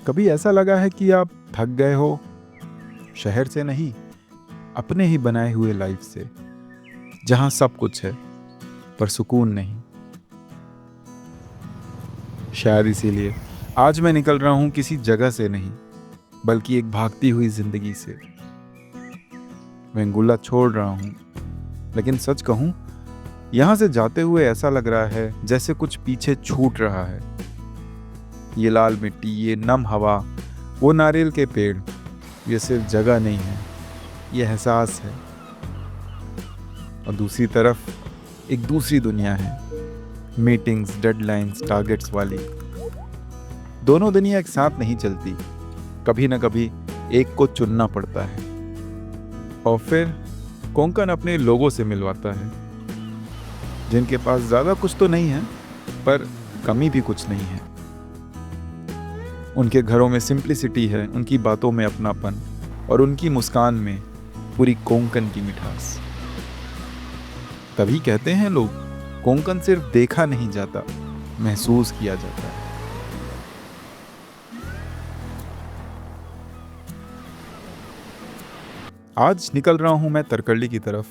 कभी ऐसा लगा है कि आप थक गए हो, शहर से नहीं, अपने ही बनाए हुए लाइफ से, जहां सब कुछ है पर सुकून नहीं। शायद इसीलिए आज मैं निकल रहा हूं किसी जगह से नहीं, बल्कि एक भागती हुई जिंदगी से। वेंगुर्ला छोड़ रहा हूं, लेकिन सच कहूं, यहां से जाते हुए ऐसा लग रहा है जैसे कुछ पीछे छूट रहा है। ये लाल मिट्टी, ये नम हवा, वो नारियल के पेड़, ये सिर्फ जगह नहीं है, ये एहसास है। और दूसरी तरफ एक दूसरी दुनिया है, मीटिंग्स, डेडलाइंस, टारगेट्स वाली। दोनों दुनिया एक साथ नहीं चलती, कभी ना कभी एक को चुनना पड़ता है। और फिर कोंकण अपने लोगों से मिलवाता है, जिनके पास ज़्यादा कुछ तो नहीं है, पर कमी भी कुछ नहीं है। उनके घरों में सिंप्लिसिटी है, उनकी बातों में अपनापन, और उनकी मुस्कान में पूरी कोंकण की मिठास। तभी कहते हैं लोग, कोंकण सिर्फ देखा नहीं जाता, महसूस किया जाता है। आज निकल रहा हूं मैं तरकल्ली की तरफ,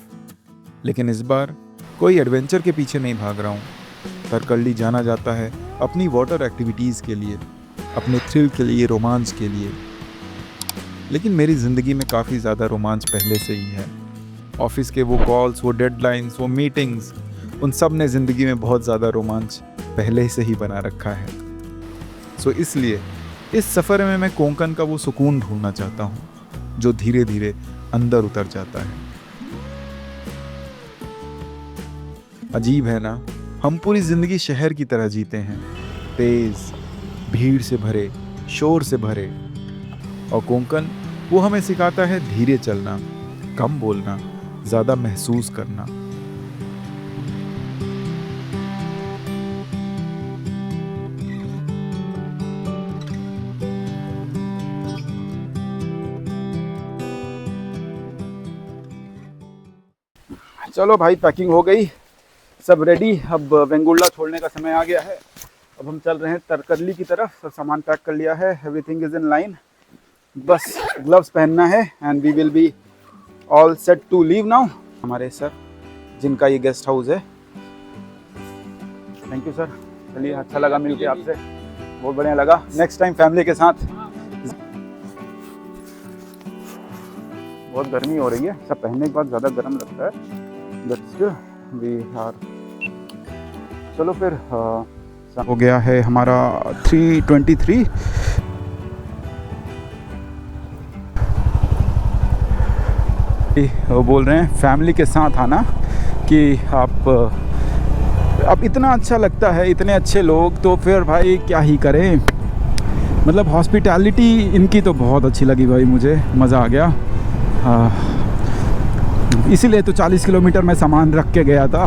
लेकिन इस बार कोई एडवेंचर के पीछे नहीं भाग रहा हूं। तरकल्ली जाना जाता है अपनी वाटर एक्टिविटीज़ के लिए, अपने थ्रिल के लिए, रोमांच के लिए। लेकिन मेरी ज़िंदगी में काफ़ी ज़्यादा रोमांच पहले से ही है। ऑफिस के वो कॉल्स, वो डेडलाइंस, वो मीटिंग्स, उन सब ने ज़िंदगी में बहुत ज़्यादा रोमांच पहले से ही बना रखा है। सो इसलिए इस सफ़र में मैं कोंकण का वो सुकून ढूंढना चाहता हूँ, जो धीरे धीरे अंदर उतर जाता है। अजीब है ना, हम पूरी ज़िंदगी शहर की तरह जीते हैं, तेज़, भीड़ से भरे, शोर से भरे। और कोंकण वो हमें सिखाता है धीरे चलना, कम बोलना, ज़्यादा महसूस करना। चलो भाई, पैकिंग हो गई, सब रेडी। अब वेंगुर्ला छोड़ने का समय आ गया है। अब हम चल रहे हैं तरकल्ली की तरफ। सब सामान पैक कर लिया है, एवरीथिंग इज इन लाइन। बस ग्लव्स पहनना है and we will be all set to leave now. हमारे सर, जिनका ये गेस्ट हाउस है। Thank you sir. चलिए, अच्छा लगा मिलके आपसे, बहुत बढ़िया लगा। नेक्स्ट टाइम फैमिली के साथ। बहुत गर्मी हो रही है, सब पहनने के बाद ज़्यादा गर्म लगता है। वी आर, चलो फिर। हो गया है हमारा 3:23। वो बोल रहे हैं फैमिली के साथ आना, कि आप अब इतना अच्छा लगता है, इतने अच्छे लोग, तो फिर भाई क्या ही करें। मतलब हॉस्पिटैलिटी इनकी तो बहुत अच्छी लगी भाई, मुझे मज़ा आ गया। इसीलिए तो 40 किलोमीटर में सामान रख के गया था।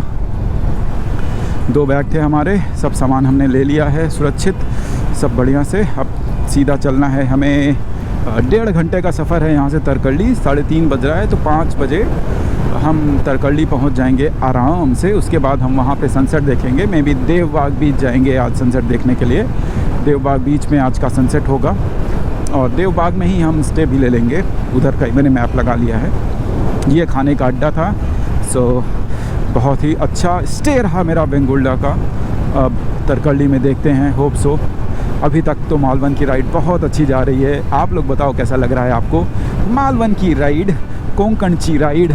2 बैग थे हमारे, सब सामान हमने ले लिया है सुरक्षित, सब बढ़िया से। अब सीधा चलना है हमें। 1.5 घंटे का सफ़र है यहाँ से तरकल्ली। 3:30 बज रहा है, तो 5 बजे हम तरकल्ली पहुँच जाएंगे आराम से। उसके बाद हम वहाँ पे सनसेट देखेंगे। मे बी देवबाग बीच जाएंगे आज सनसेट देखने के लिए। देवबाग बीच में आज का सनसेट होगा, और देवबाग में ही हम स्टे भी ले लेंगे। उधर का मैंने मैप लगा लिया है। ये खाने का अड्डा था, सो बहुत ही अच्छा स्टे रहा मेरा वेंगुर्ला का। अब तरकल्ली में देखते हैं, होप सो। अभी तक तो मालवन की राइड बहुत अच्छी जा रही है। आप लोग बताओ कैसा लग रहा है आपको मालवन की राइड, कोंकण की राइड।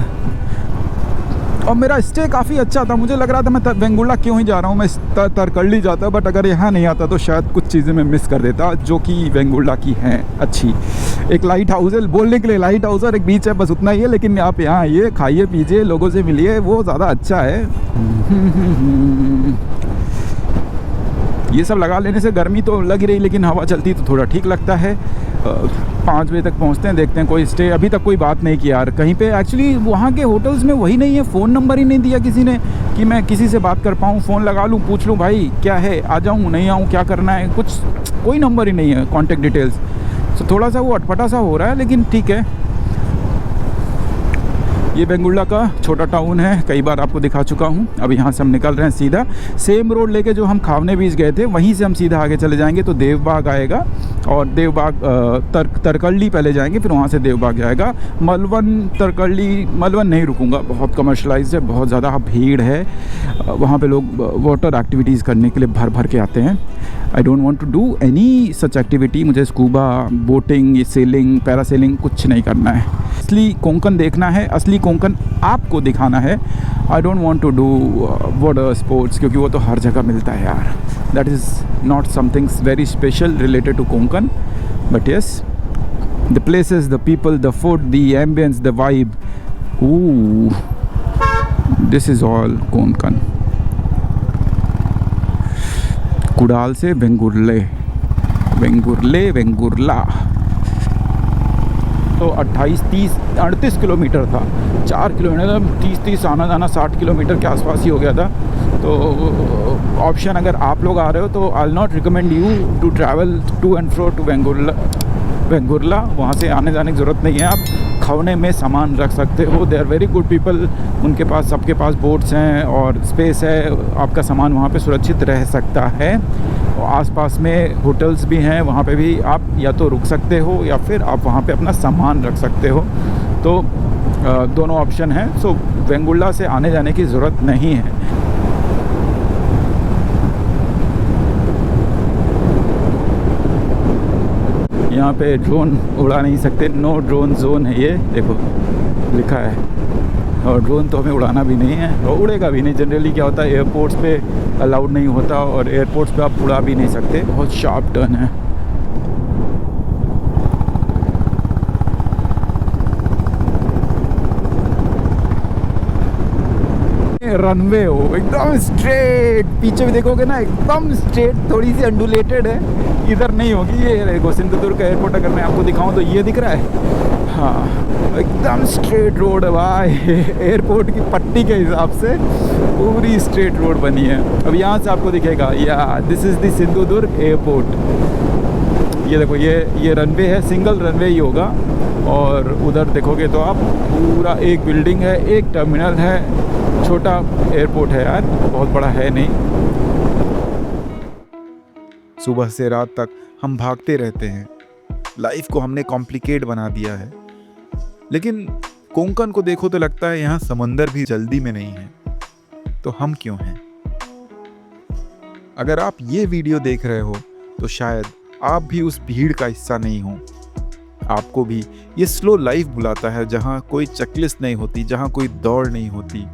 और मेरा स्टे काफ़ी अच्छा था। मुझे लग रहा था मैं वेंगुर्ला क्यों ही जा रहा हूँ, मैं तरकल्ली जाता, बट अगर यहाँ नहीं आता तो शायद कुछ चीज़ें मैं मिस कर देता, जो कि वेंगुर्ला की हैं अच्छी। एक लाइट हाउस है, बोलने के लिए लाइट हाउस, और एक बीच है, बस उतना ही है। लेकिन आप यहाँ आइए, खाइए पीजिए, लोगों से मिलिए, वो ज़्यादा अच्छा है। ये सब लगा लेने से गर्मी तो लग ही रही, लेकिन हवा चलती तो थोड़ा ठीक लगता है। 5 बजे तक पहुंचते हैं, देखते हैं कोई स्टे। अभी तक कोई बात नहीं की यार कहीं पे। एक्चुअली वहाँ के होटल्स में वही नहीं है, फ़ोन नंबर ही नहीं दिया किसी ने कि मैं किसी से बात कर पाऊँ, फ़ोन लगा लूँ, पूछ लूँ भाई क्या है, आ जाऊँ नहीं आऊँ, क्या करना है, कुछ कोई नंबर ही नहीं है, कॉन्टेक्ट डिटेल्स। तो थोड़ा सा वो अटपटा सा हो रहा है, लेकिन ठीक है। ये वेंगुर्ला का छोटा टाउन है, कई बार आपको दिखा चुका हूँ। अब यहाँ से हम निकल रहे हैं सीधा सेम रोड लेके जो हम खावने बीच गए थे वहीं से हम सीधा आगे चले जाएंगे तो देवबाग आएगा, और देवबाग तरकल्ली पहले जाएंगे, फिर वहाँ से देवबाग जाएगा। मलवन तरकल्ली, मलवन नहीं रुकूंगा, बहुत कमर्शलाइज्ड है, बहुत ज़्यादा भीड़ है वहाँ पे, लोग वाटर एक्टिविटीज़ करने के लिए भर भर के आते हैं। I don't want to do any such activity, मुझे स्कूबा, बोटिंग, सेलिंग, पैरासेलिंग कुछ नहीं करना है। असली कोंकण देखना है, असली कोंकण आपको दिखाना है। I don't want to do water sports, क्योंकि वो तो हर जगह मिलता है यार। That is not something very special related to Konkan, but yes the places, the people, the food, the ambience, the vibe, this is all Konkan. Kudal से वेंगुर्ले, वेंगुर्ला तो 38 किलोमीटर था, 4 किलोमीटर 30 आना जाना 60 किलोमीटर के आसपास ही हो गया था। तो ऑप्शन अगर आप लोग आ रहे हो तो I will not recommend you to travel to and fro to Vengurla. वहाँ से आने जाने की ज़रूरत नहीं है, आप खावने में सामान रख सकते हो। They are very good people, उनके पास, सबके पास बोट्स हैं और स्पेस है, आपका सामान वहाँ पे सुरक्षित रह सकता है। और आसपास में होटल्स भी हैं, वहाँ पे भी आप या तो रुक सकते हो या फिर आप वहाँ पे अपना सामान रख सकते हो। तो दोनों ऑप्शन हैं। सो वेंगुर्ला से आने जाने की ज़रूरत नहीं है। यहाँ पे ड्रोन उड़ा नहीं सकते, नो ड्रोन जोन है, ये देखो लिखा है। और ड्रोन तो हमें उड़ाना भी नहीं है और उड़ेगा भी नहीं। जनरली क्या होता है, एयरपोर्ट्स पे अलाउड नहीं होता और एयरपोर्ट्स पे आप उड़ा भी नहीं सकते। बहुत शार्प टर्न है। रनवे हो एकदम स्ट्रेट, पीछे भी देखोगे ना एकदम स्ट्रेट, थोड़ी सी अंडुलेटेड है, इधर नहीं होगी। ये देखो सिंधुदुर्ग का एयरपोर्ट अगर मैं आपको दिखाऊं तो ये दिख रहा है, हाँ एकदम स्ट्रेट रोड है भाई। एयरपोर्ट की पट्टी के हिसाब से पूरी स्ट्रेट रोड बनी है। अब यहाँ से आपको दिखेगा, या this is the Sindhudurg airport. ये देखो ये रनवे है, सिंगल रनवे ही होगा। और उधर देखोगे तो आप पूरा एक बिल्डिंग है, एक टर्मिनल है, छोटा एयरपोर्ट है यार, बहुत बड़ा है नहीं। सुबह से रात तक हम भागते रहते हैं, लाइफ को हमने कॉम्प्लिकेट बना दिया है। लेकिन कोंकण को देखो तो लगता है यहाँ समंदर भी जल्दी में नहीं है, तो हम क्यों हैं? अगर आप ये वीडियो देख रहे हो तो शायद आप भी उस भीड़ का हिस्सा नहीं हो। आपको भी ये स्लो लाइफ बुलाता है, जहाँ कोई चेकलिस्ट नहीं होती, जहाँ कोई दौड़ नहीं होती,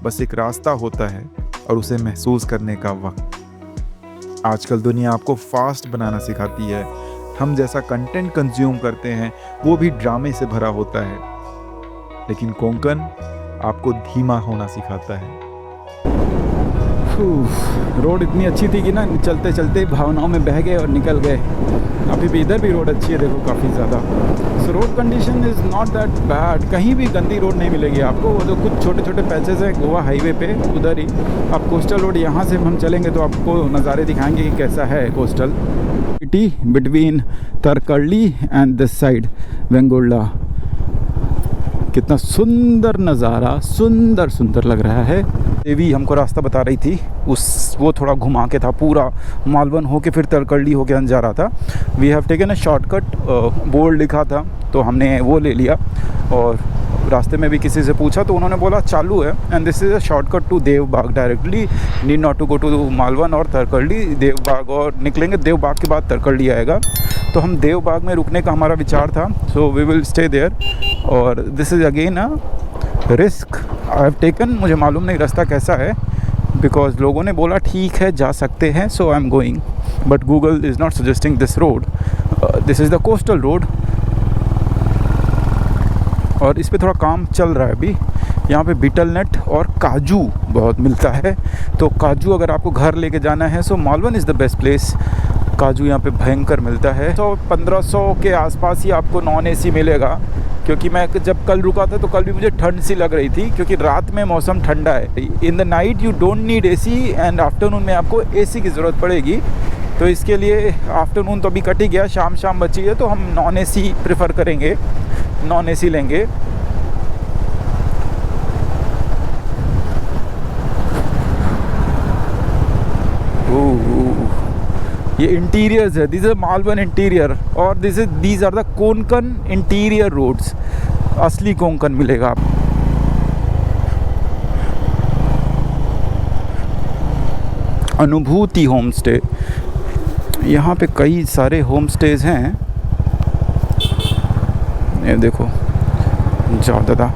बस एक रास्ता होता है और उसे महसूस करने का वक्त। आजकल दुनिया आपको फास्ट बनाना सिखाती है। हम जैसा कंटेंट कंज्यूम करते हैं वो भी ड्रामे से भरा होता है, लेकिन कोंकण आपको धीमा होना सिखाता है। रोड इतनी अच्छी थी कि ना चलते चलते भावनाओं में बह गए और निकल गए। अभी भी इधर भी रोड अच्छी है, देखो काफ़ी ज़्यादा। So road condition is not that bad, कहीं भी गंदी रोड नहीं मिलेगी आपको। वो जो कुछ छोटे छोटे पैचेस हैं गोवा हाईवे पे, उधर ही आप कोस्टल रोड, यहाँ से हम चलेंगे तो आपको नज़ारे दिखाएंगे कि कैसा है coastal city between Tarkarli and this side Vengurla. कितना सुंदर नज़ारा, सुंदर सुंदर लग रहा है। देवी हमको रास्ता बता रही थी, वो थोड़ा घुमा के था, पूरा मालवन होके फिर तरकल्ली होके जा रहा था। We have taken a shortcut, board लिखा था तो हमने वो ले लिया। और रास्ते में भी किसी से पूछा तो उन्होंने बोला चालू है, and this is a shortcut to Devbag directly, need not to go to Malvan और तरकल्ली, देवबाग और निकलेंगे। देवबाग के बाद तरकल्ली आएगा, तो हम देवबाग में रुकने का हमारा विचार था। So we will stay there. और this is again a risk I have taken. मुझे मालूम नहीं रास्ता कैसा है, बिकॉज लोगों ने बोला ठीक है जा सकते हैं, so I am going, but Google is not suggesting this road. This is the coastal road और इस पे थोड़ा काम चल रहा है अभी। यहाँ पे बीटल नट और काजू बहुत मिलता है, तो काजू अगर आपको घर लेके जाना है so Malvan is the best place. काजू यहाँ पे भयंकर मिलता है। तो 1500 के आसपास ही आपको नॉन एसी मिलेगा, क्योंकि मैं जब कल रुका था तो कल भी मुझे ठंड सी लग रही थी, क्योंकि रात में मौसम ठंडा है। In the night you don't need AC and afternoon में आपको एसी की ज़रूरत पड़ेगी। तो इसके लिए आफ्टरनून तो अभी कट ही गया, शाम बची है, तो हम नॉन एसी प्रेफर करेंगे, नॉन एसी लेंगे। ये इंटीरियर्स है, दिस इज मालवन इंटीरियर और these are the Konkan interior roads. असली कोंकण मिलेगा आप। अनुभूति होम स्टे, यहाँ पे कई सारे होम स्टेज हैं। ये देखो, जाओ दादा।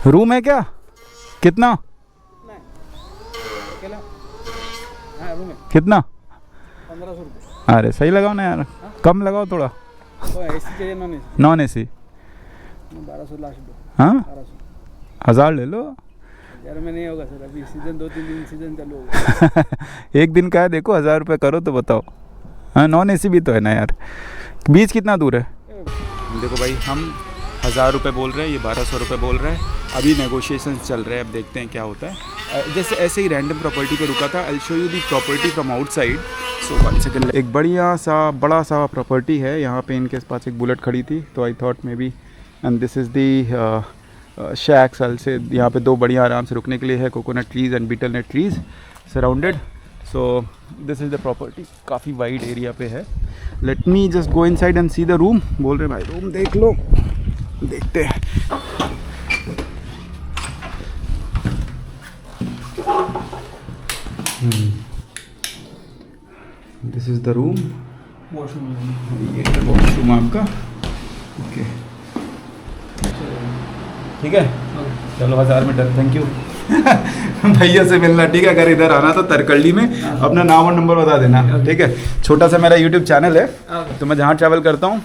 रूम है क्या? कितना? रूम है कितना? 1500 रुपये। अरे सही लगाओ ना यार, कम लगाओ थोड़ा। तो एसी चाहिए non AC? Non AC 1200 last दो। हाँ 1200 1000 ले लो। यार में नहीं होगा सर, अभी सीजन 2-3 दिन सीजन चालू होगा। एक दिन का है, देखो 1000 रुपये करो तो बताओ। हाँ नॉन एसी भी तो है ना यार। बीच कितना दूर है? देखो भाई, हम 1000 रुपये बोल रहे हैं, ये 1200 रुपये बोल रहे हैं। अभी नेगोशिएशंस चल रहे हैं, अब देखते हैं क्या होता है। जैसे ऐसे ही रैंडम प्रॉपर्टी पे रुका था। I show you the property from outside. So 1 second. एक बड़ा सा प्रॉपर्टी है यहाँ पे। इनके पास एक बुलेट खड़ी थी, तो I thought maybe, and this is the shack सल से। यहाँ पे 2 बढ़िया आराम से रुकने के लिए है। Coconut trees and betel nut trees surrounded. So this is the property, काफ़ी वाइड एरिया पे है। Let me just go inside and see the room. बोल रहे भाई रूम देख लो, देखते हैं। This is the room. Washroom ये है वॉशरूम आपका। ओके ठीक है, चलो 1000 में डन। Thank you. भैया से मिलना, ठीक है? अगर इधर आना तो तरकल्ली में अपना नाम और नंबर बता देना, ठीक है? छोटा सा मेरा यूट्यूब चैनल है, तो मैं जहाँ ट्रैवल करता हूँ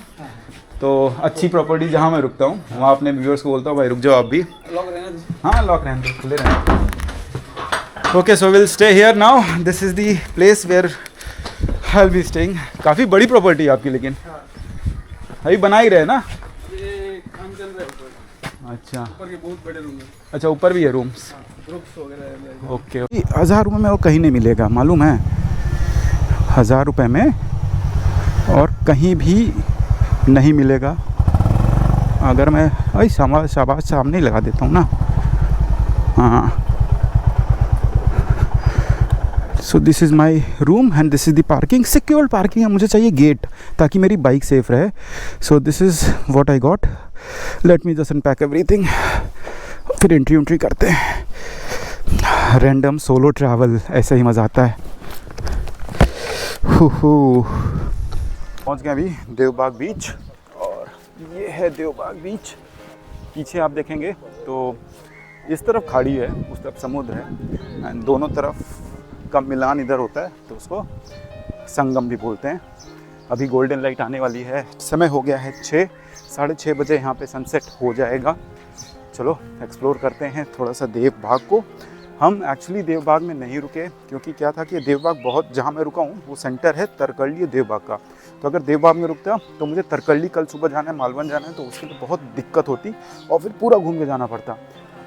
तो अच्छी प्रॉपर्टी जहाँ मैं रुकता हूँ वहाँ अपने व्यूअर्स को बोलता हूँ भाई रुक जाओ आप भी। लॉक रहना दीजिए। हाँ लॉक रहने दो, खुले रहने। Okay so will stay here now. This is the place where I will be staying. काफ़ी बड़ी प्रॉपर्टी है आपकी, लेकिन अभी बना ही रहे ना? ये काम चल रहा है ऊपर। अच्छा ऊपर के बहुत बड़े रूम है। अच्छा, ऊपर भी है रूम्स। ग्रुप्स वगैरह है। ओके 1000 रुपये में वो कहीं नहीं मिलेगा, मालूम है? 1000 रुपये में और कहीं भी नहीं मिलेगा। अगर मैं अरे शाबाश सामने ही लगा देता हूँ ना। हाँ, सो this is my room and this is the parking. Secure parking है, मुझे चाहिए गेट ताकि मेरी बाइक सेफ रहे। सो this is what I got. Late me just unpack everything, फिर एंट्री करते हैं। रैंडम सोलो ट्रैवल, ऐसा ही मज़ा आता है। पहुंच गए अभी देवबाग बीच, और ये है देवबाग बीच। पीछे आप देखेंगे तो इस तरफ खाड़ी है, उस तरफ समुद्र है, एंड दोनों तरफ का मिलान इधर होता है, तो उसको संगम भी बोलते हैं। अभी गोल्डन लाइट आने वाली है, समय हो गया है 6, 6:30 बजे यहाँ पे सनसेट हो जाएगा। चलो एक्सप्लोर करते हैं थोड़ा सा देवबाग को। हम एक्चुअली देवबाग में नहीं रुके, क्योंकि क्या था कि देवबाग बहुत, जहाँ मैं रुका हूँ वो सेंटर है तरकल्ली देवबाग का। तो अगर देवबाग में रुकता तो मुझे तरकल्ली कल सुबह जाना है, मालवन जाना है, तो उसके लिए बहुत दिक्कत होती और फिर पूरा घूम के जाना पड़ता।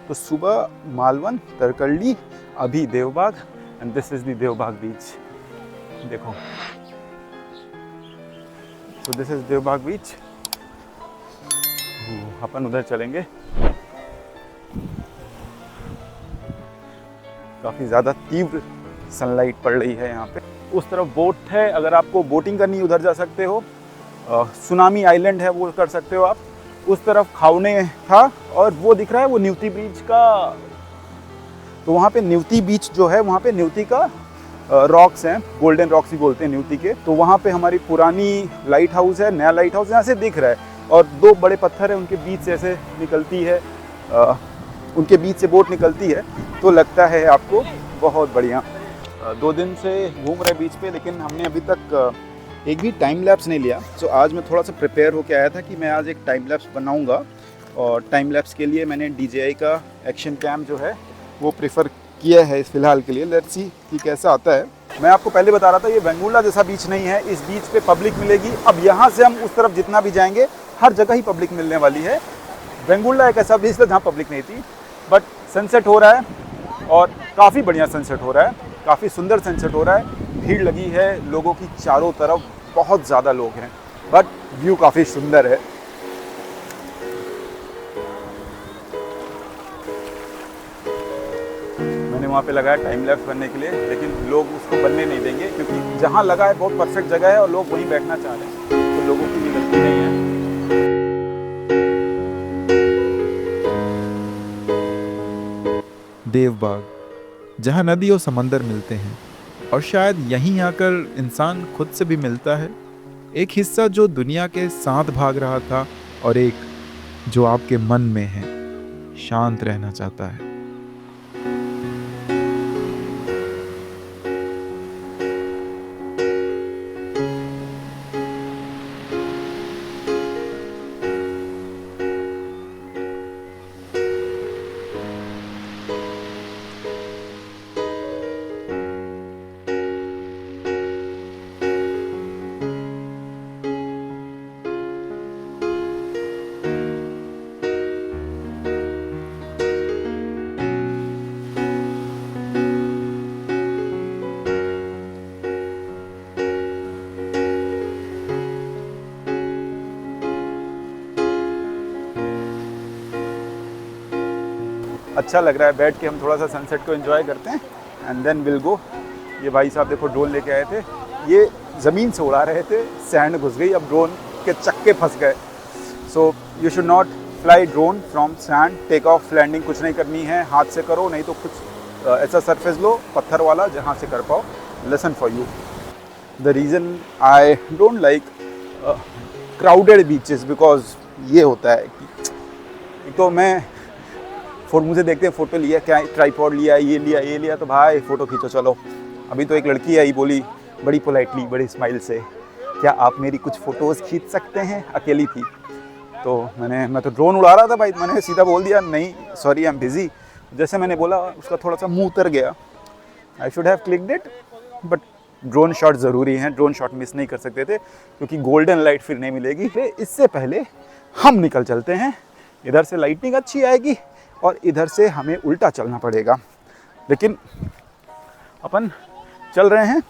तो सुबह मालवन, तरकल्ली, अभी Devbag, and this is the Devbag beach. देखो, तो दिस इज़ देवबाग बीच। अपन उधर चलेंगे। काफ़ी ज़्यादा तीव्र सनलाइट पड़ रही है यहाँ पे। उस तरफ बोट है, अगर आपको बोटिंग करनी उधर जा सकते हो। सुनामी आइलैंड है, वो कर सकते हो आप। उस तरफ खावने था, और वो दिख रहा है वो न्यूती बीच का। तो वहाँ पे न्यूती बीच जो है, वहाँ पे न्यूती का रॉक्स हैं, गोल्डन रॉक्स ही बोलते हैं न्यूती के। तो वहाँ पे हमारी पुरानी लाइट हाउस है, नया लाइट हाउस यहाँ से दिख रहा है, और 2 बड़े पत्थर है, उनके बीच से ऐसे निकलती है, उनके बीच से बोट निकलती है। तो लगता है आपको बहुत बढ़िया। 2 दिन से घूम रहे बीच पे, लेकिन हमने अभी तक एक भी टाइम लैप्स नहीं लिया। सो आज मैं थोड़ा सा प्रिपेयर होके आया था कि मैं आज एक टाइम लैप्स बनाऊंगा, और टाइम लैप्स के लिए मैंने DJI का एक्शन कैम जो है वो प्रेफर किया है इस फिलहाल के लिए। लेट्स सी कि कैसा आता है। मैं आपको पहले बता रहा था, ये वेंगुर्ला जैसा बीच नहीं है। इस बीच पे पब्लिक मिलेगी। अब यहाँ से हम उस तरफ जितना भी जाएंगे, हर जगह ही पब्लिक मिलने वाली है। वेंगुर्ला एक ऐसा बीच था जहाँ पब्लिक नहीं थी, बट सनसेट हो रहा है, और काफ़ी बढ़िया सनसेट हो रहा है, काफ़ी सुंदर सनसेट हो रहा है। भीड़ लगी है लोगों की चारों तरफ, बहुत ज़्यादा लोग हैं, बट व्यू काफ़ी सुंदर है। मैंने वहाँ पे लगाया टाइम लैप्स बनने के लिए, लेकिन लोग उसको बनने नहीं देंगे क्योंकि जहाँ लगा है बहुत परफेक्ट जगह है और लोग वहीं बैठना चाह रहे हैं, तो लोगों की भी गलती नहीं है। देवबाग, जहाँ नदी और समंदर मिलते हैं, और शायद यहीं आकर इंसान खुद से भी मिलता है। एक हिस्सा जो दुनिया के साथ भाग रहा था, और एक जो आपके मन में है, शांत रहना चाहता है। अच्छा लग रहा है बैठ के, हम थोड़ा सा सनसेट को एंजॉय करते हैं एंड देन विल गो। ये भाई साहब देखो ड्रोन लेके आए थे, ये ज़मीन से उड़ा रहे थे, सैंड घुस गई, अब ड्रोन के चक्के फंस गए। So you should not fly drone from sand. Take off landing कुछ नहीं करनी है, हाथ से करो, नहीं तो कुछ ऐसा सरफेस लो पत्थर वाला जहाँ से कर पाओ। Lesson for you. The reason I don't like crowded beaches because ये होता है कि तो मैं मुझे देखते हैं फ़ोटो लिया, क्या ट्राईपॉड लिया, ये लिया, तो भाई फ़ोटो खींचो चलो। अभी तो एक लड़की आई, बोली बड़ी पोलाइटली, बड़ी स्माइल से, क्या आप मेरी कुछ फ़ोटोज़ खींच सकते हैं? अकेली थी, तो मैं तो ड्रोन उड़ा रहा था भाई, मैंने सीधा बोल दिया नहीं सॉरी आई एम बिज़ी। जैसे मैंने बोला उसका थोड़ा सा मुँह उतर गया। I should have clicked it, but drone shot ज़रूरी हैं, ड्रोन शॉट मिस नहीं कर सकते थे क्योंकि गोल्डन लाइट फिर नहीं मिलेगी। इससे पहले हम निकल चलते हैं, इधर से लाइटिंग अच्छी आएगी और इधर से हमें उल्टा चलना पड़ेगा, लेकिन अपन चल रहे हैं।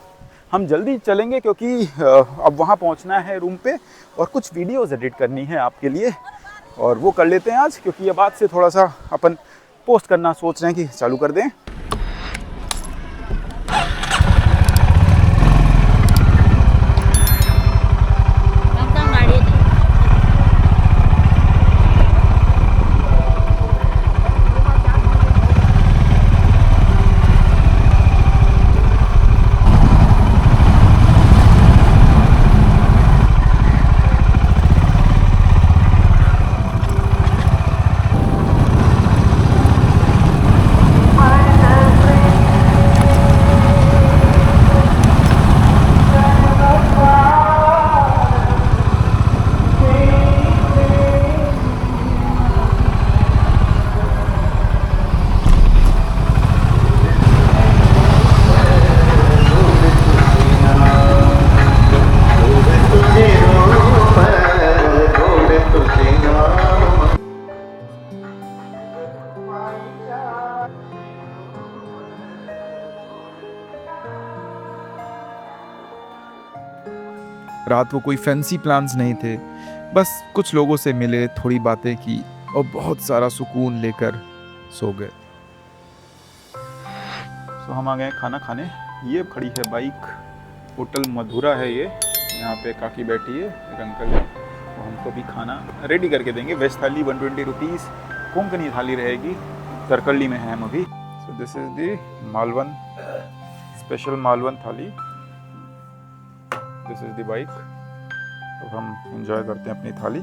हम जल्दी चलेंगे क्योंकि अब वहाँ पहुँचना है रूम पे और कुछ वीडियोज़ एडिट करनी है आपके लिए, और वो कर लेते हैं आज, क्योंकि ये बात से थोड़ा सा अपन पोस्ट करना सोच रहे हैं कि चालू कर दें। रात को कोई फैंसी प्लान्स नहीं थे, बस कुछ लोगों से मिले, थोड़ी बातें की और बहुत सारा सुकून लेकर सो गए। तो हम आ गए खाना खाने। ये खड़ी है बाइक, होटल मधुरा है ये, यहाँ पे काकी बैठी है, एक अंकल है, वो हमको भी खाना रेडी करके देंगे। वेज थाली 120 रुपीज़, कोंकणी थाली रहेगी, तरकल्ली में है हम अभी। So this is the Malvan, special Malvan thali. This is the bike. अब हम एंजॉय करते हैं अपनी थाली।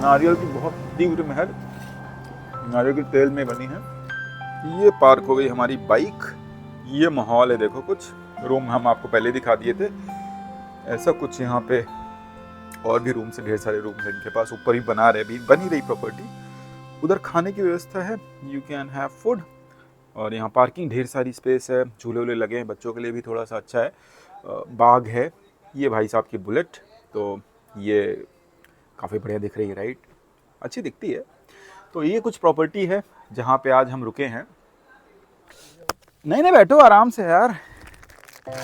नारियल की बहुत तीव्र महक, नारियल के तेल में बनी है। ये पार्क हो गई हमारी बाइक। ये माहौल है, देखो कुछ रूम हम आपको पहले दिखा दिए थे, ऐसा कुछ यहाँ पे और भी रूम से ढेर सारे रूम है इनके पास, ऊपर ही बना रहे, अभी बनी रही प्रॉपर्टी। उधर खाने की व्यवस्था है, यू कैन हैव फूड, और यहाँ पार्किंग ढेर सारी स्पेस है, झूले वूले लगे हैं, बच्चों के लिए भी थोड़ा सा अच्छा है। बाग है, ये भाई साहब की बुलेट, तो ये काफ़ी बढ़िया दिख रही है, राइट, अच्छी दिखती है। तो ये कुछ प्रॉपर्टी है जहाँ पे आज हम रुके हैं। नहीं बैठो आराम से यार।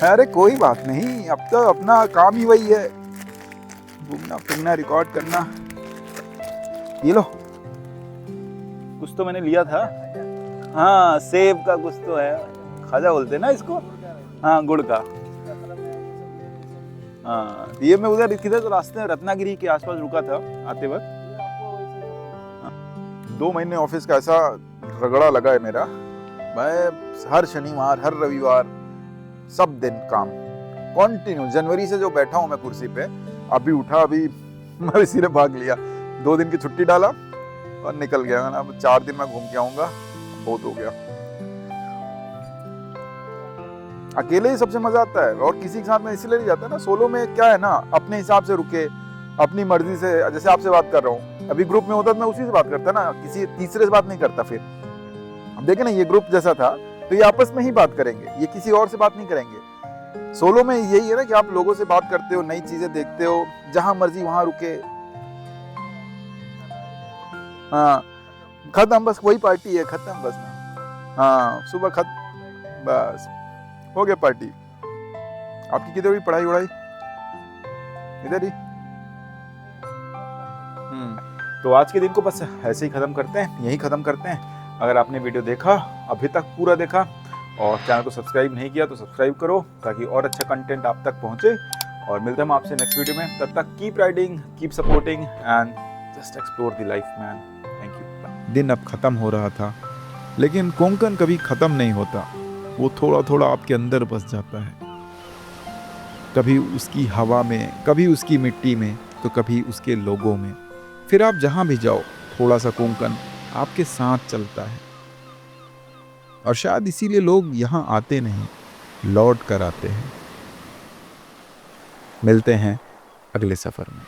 अरे कोई बात नहीं, अब तो अपना काम ही वही है, घूमना फिरना, रिकॉर्ड करना। ये लो, कुछ तो मैंने लिया था। हाँ, सेब का कुछ तो है, खाजा बोलते हैं ना इसको। हाँ, गुड़ का। हाँ, ये मैं उधर किधर तो रास्ते में रत्नागिरी के आसपास रुका था आते वक्त। 2 महीने ऑफिस का ऐसा रगड़ा लगा है मेरा। मैं हर शनिवार, हर रविवार, सब दिन काम कंटिन्यू। जनवरी से जो बैठा हूँ मैं कुर्सी पे, अभी उठा, अभी मैं इसीलिए भाग लिया। 2 दिन की छुट्टी डाला और निकल गया ना। अब 4 दिन मैं घूम के आऊंगा, बहुत हो गया। अकेले ही सबसे मजा आता है, और किसी के साथ में इसलिए नहीं जाता ना। सोलो में क्या है ना, अपने हिसाब से रुके, अपनी मर्जी से। जैसे आपसे बात कर रहा हूँ, अभी ग्रुप में होता तो मैं उसी से बात करता ना, किसी तीसरे से बात नहीं करता। फिर अब देखे ना, ये ग्रुप जैसा था तो ये आपस में ही बात करेंगे, ये किसी और से बात नहीं करेंगे। सोलो में यही है ना कि आप लोगों से बात करते हो, नई चीजें देखते हो, जहां मर्जी वहां रुके। हाँ, खत्म, बस वही पार्टी है, खत्म बस ना। हाँ, सुबह खत्म, बस हो गया पार्टी। आपकी किधर हुई पढ़ाई वढ़ाई? इधर ही। तो आज के दिन को बस ऐसे ही खत्म करते हैं, यही खत्म करते हैं। अगर आपने वीडियो देखा, अभी तक पूरा देखा, और चैनल को सब्सक्राइब नहीं किया तो सब्सक्राइब करो, ताकि और अच्छा कंटेंट आप तक पहुंचे। और मिलते हैं आपसे नेक्स्ट वीडियो में। तब तक keep riding, keep supporting and just explore the life man. Thank you. दिन अब खत्म हो रहा था, लेकिन कोंकण कभी खत्म नहीं होता। वो थोड़ा थोड़ा आपके अंदर बस जाता है, कभी उसकी हवा में, कभी उसकी मिट्टी में, तो कभी उसके लोगों में। फिर आप जहां भी जाओ, थोड़ा सा कोंकण आपके साथ चलता है। और शायद इसीलिए लोग यहाँ आते नहीं, लौट कर आते हैं। मिलते हैं अगले सफर में।